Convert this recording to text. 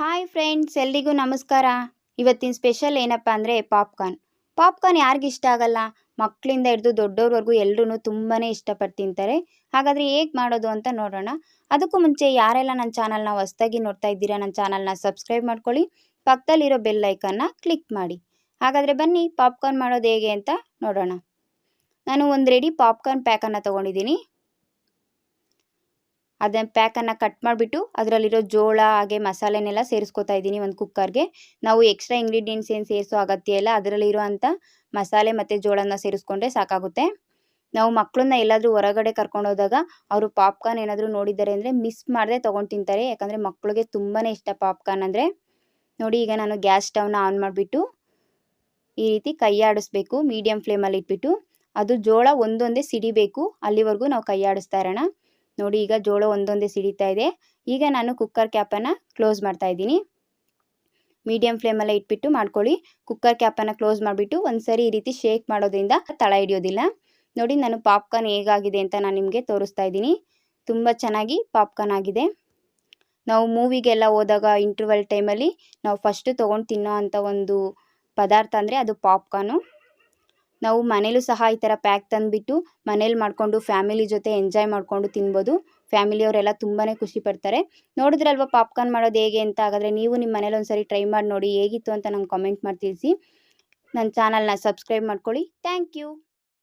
Hi friends, ಎಲ್ರಿಗೂ ನಮಸ್ಕಾರ. ಇವತ್ತಿನ ಸ್ಪೆಷಲ್ ಏನಪ್ಪ ಅಂದರೆ ಪಾಪ್ಕಾರ್ನ್. ಪಾಪ್ಕಾರ್ನ್ ಯಾರಿಗೆ ಇಷ್ಟ ಆಗಲ್ಲ? ಮಕ್ಕಳಿಂದ ಹಿಡಿದು ದೊಡ್ಡವ್ರವರೆಗೂ ಎಲ್ಲರೂ ತುಂಬಾ ಇಷ್ಟಪಟ್ಟು ತಿಂತಾರೆ. ಹಾಗಾದರೆ ಹೇಗೆ ಮಾಡೋದು ಅಂತ ನೋಡೋಣ. ಅದಕ್ಕೂ ಮುಂಚೆ ಯಾರೆಲ್ಲ ನನ್ನ ಚಾನಲ್ನ ಹೊಸದಾಗಿ ನೋಡ್ತಾ ಇದ್ದೀರಾ, ನನ್ನ ಚಾನಲ್ನ ಸಬ್ಸ್ಕ್ರೈಬ್ ಮಾಡ್ಕೊಳ್ಳಿ, ಪಕ್ಕದಲ್ಲಿರೋ ಬೆಲ್ ಐಕನ್ನ ಕ್ಲಿಕ್ ಮಾಡಿ. ಹಾಗಾದರೆ ಬನ್ನಿ ಪಾಪ್ಕಾರ್ನ್ ಮಾಡೋದು ಹೇಗೆ ಅಂತ ನೋಡೋಣ. ನಾನು ಒಂದು ರೆಡಿ ಪಾಪ್ಕಾರ್ನ್ ಪ್ಯಾಕನ್ನು ತೊಗೊಂಡಿದ್ದೀನಿ. ಅದನ್ನ ಪ್ಯಾಕನ್ನು ಕಟ್ ಮಾಡಿಬಿಟ್ಟು ಅದರಲ್ಲಿರೋ ಜೋಳ ಹಾಗೆ ಮಸಾಲೆನೆಲ್ಲ ಸೇರಿಸ್ಕೊತಾ ಇದ್ದೀನಿ ಒಂದು ಕುಕ್ಕರ್ಗೆ. ನಾವು ಎಕ್ಸ್ಟ್ರಾ ಇಂಗ್ರೀಡಿಯೆಂಟ್ಸ್ ಏನು ಸೇರಿಸೋ ಅಗತ್ಯ ಇಲ್ಲ, ಅದರಲ್ಲಿರೋ ಅಂಥ ಮಸಾಲೆ ಮತ್ತು ಜೋಳನ ಸೇರಿಸ್ಕೊಂಡ್ರೆ ಸಾಕಾಗುತ್ತೆ. ನಾವು ಮಕ್ಕಳನ್ನ ಎಲ್ಲಾದರೂ ಹೊರಗಡೆ ಕರ್ಕೊಂಡೋದಾಗ ಅವರು ಪಾಪ್ಕಾರ್ನ್ ಏನಾದರೂ ನೋಡಿದ್ದಾರೆ ಅಂದರೆ ಮಿಸ್ ಮಾಡದೆ ತೊಗೊಂಡು ತಿಂತಾರೆ. ಯಾಕಂದರೆ ಮಕ್ಕಳಿಗೆ ತುಂಬಾ ಇಷ್ಟ ಪಾಪ್ಕಾರ್ನ್ ಅಂದರೆ. ನೋಡಿ, ಈಗ ನಾನು ಗ್ಯಾಸ್ ಸ್ಟವ್ನ ಆನ್ ಮಾಡಿಬಿಟ್ಟು ಈ ರೀತಿ ಕೈ ಆಡಿಸ್ಬೇಕು, ಮೀಡಿಯಮ್ ಫ್ಲೇಮಲ್ಲಿ ಇಟ್ಬಿಟ್ಟು. ಅದು ಜೋಳ ಒಂದೊಂದೇ ಸಿಡಿಬೇಕು, ಅಲ್ಲಿವರೆಗೂ ನಾವು ಕೈ ಆಡಿಸ್ತಾ ಇರೋಣ. ನೋಡಿ, ಈಗ ಜೋಳ ಒಂದೊಂದೇ ಸಿಡಿತಾ ಇದೆ. ಈಗ ನಾನು ಕುಕ್ಕರ್ ಕ್ಯಾಪನ್ನು ಕ್ಲೋಸ್ ಮಾಡ್ತಾ ಇದ್ದೀನಿ. ಮೀಡಿಯಮ್ ಫ್ಲೇಮಲ್ಲೇ ಇಟ್ಬಿಟ್ಟು ಮಾಡ್ಕೊಳ್ಳಿ. ಕುಕ್ಕರ್ ಕ್ಯಾಪನ್ನು ಕ್ಲೋಸ್ ಮಾಡಿಬಿಟ್ಟು ಒಂದ್ಸರಿ ಈ ರೀತಿ ಶೇಕ್ ಮಾಡೋದ್ರಿಂದ ತಳ ಹಿಡಿಯೋದಿಲ್ಲ. ನೋಡಿ, ನಾನು ಪಾಪ್ಕಾರ್ನ್ ಹೇಗಾಗಿದೆ ಅಂತ ನಾನು ನಿಮಗೆ ತೋರಿಸ್ತಾ ಇದ್ದೀನಿ. ತುಂಬ ಚೆನ್ನಾಗಿ ಪಾಪ್ಕಾರ್ನ್ ಆಗಿದೆ. ನಾವು ಮೂವಿಗೆಲ್ಲ ಹೋದಾಗ ಇಂಟರ್ವಲ್ ಟೈಮಲ್ಲಿ ನಾವು ಫಸ್ಟು ತೊಗೊಂಡು ತಿನ್ನೋ ಅಂಥ ಒಂದು ಪದಾರ್ಥ ಅಂದರೆ ಅದು ಪಾಪ್ಕಾರ್ನು. ನಾವು ಮನೇಲೂ ಸಹ ಈ ಥರ ಪ್ಯಾಕ್ ತಂದುಬಿಟ್ಟು ಮನೇಲಿ ಮಾಡಿಕೊಂಡು ಫ್ಯಾಮಿಲಿ ಜೊತೆ ಎಂಜಾಯ್ ಮಾಡಿಕೊಂಡು ತಿನ್ಬೋದು. ಫ್ಯಾಮಿಲಿಯವರೆಲ್ಲ ತುಂಬಾ ಖುಷಿ ಪಡ್ತಾರೆ. ನೋಡಿದ್ರಲ್ವ ಪಾಪ್ಕಾರ್ನ್ ಮಾಡೋದು ಹೇಗೆ ಅಂತ? ಹಾಗಾದರೆ ನೀವು ನಿಮ್ಮ ಮನೇಲಿ ಒಂದ್ಸರಿ ಟ್ರೈ ಮಾಡಿ ನೋಡಿ, ಹೇಗಿತ್ತು ಅಂತ ನಂಗೆ ಕಾಮೆಂಟ್ ಮಾಡಿ ತಿಳಿಸಿ. ನನ್ನ ಚಾನಲ್ನ ಸಬ್ಸ್ಕ್ರೈಬ್ ಮಾಡ್ಕೊಳ್ಳಿ. Thank you.